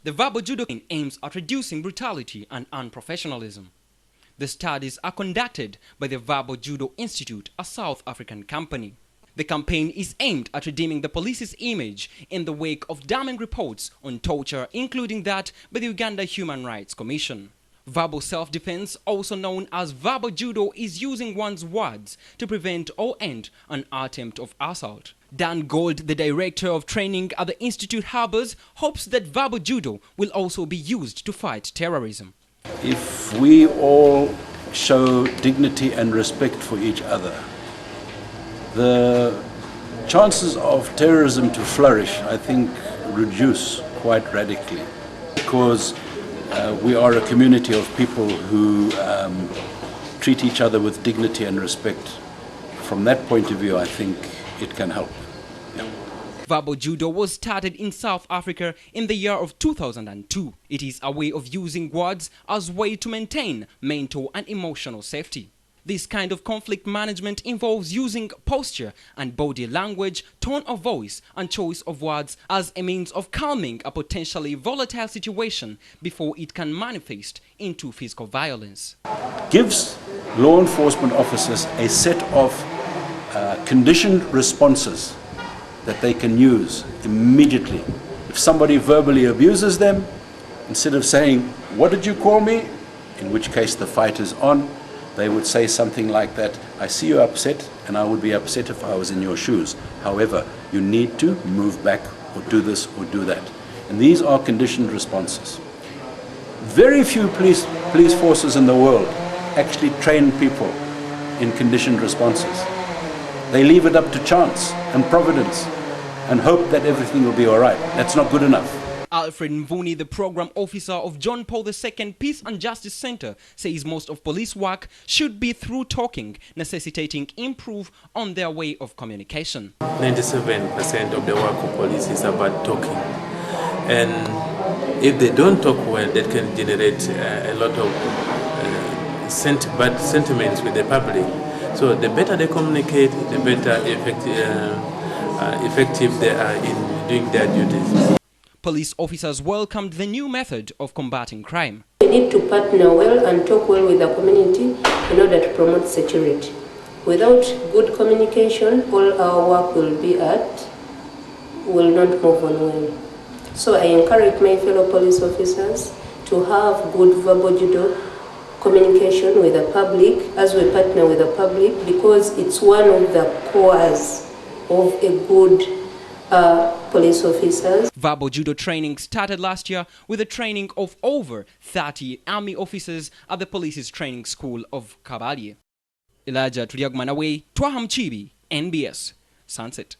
The Verbal Judo aims at reducing brutality and unprofessionalism. The studies are conducted by the Verbal Judo Institute, a South African company. The campaign is aimed at redeeming the police's image in the wake of damning reports on torture, including that by the Uganda Human Rights Commission. Verbal self-defense, also known as Verbal Judo, is using one's words to prevent or end an attempt of assault. Dan Gold, the director of training at the Institute Harbours, hopes that Verbal Judo will also be used to fight terrorism. If we all show dignity and respect for each other, the chances of terrorism to flourish, I think, reduce quite radically, because we are a community of people who treat each other with dignity and respect. From that point of view, I think it can help. Yeah. Verbal Judo was started in South Africa in the year of 2002. It is a way of using words as a way to maintain mental and emotional safety. This kind of conflict management involves using posture and body language, tone of voice, and choice of words as a means of calming a potentially volatile situation before it can manifest into physical violence. Gives law enforcement officers a set of conditioned responses that they can use immediately. If somebody verbally abuses them, instead of saying, "What did you call me?" in which case the fight is on, they would say something like that: "I see you upset, and I would be upset if I was in your shoes. However, you need to move back or do this or do that." And these are conditioned responses. Very few police forces in the world actually train people in conditioned responses. They leave it up to chance and providence and hope that everything will be all right. That's not good enough. Alfred Mvuni, the program officer of John Paul II Peace and Justice Center, says most of police work should be through talking, necessitating improve on their way of communication. 97% of the work of police is about talking. And if they don't talk well, that can generate a lot of bad sentiments with the public. So the better they communicate, the better effective they are in doing their duties. Police officers welcomed the new method of combating crime. We need to partner well and talk well with the community in order to promote security. Without good communication, all our work will not move on well. So I encourage my fellow police officers to have good verbal judo communication with the public as we partner with the public, because it's one of the cores of a good police officers. Verbal Judo training started last year with the training of over 30 army officers at the police's training school of Kampala. Elijah Tuliagmanawe, Twaham Chibi, NBS, Sunset.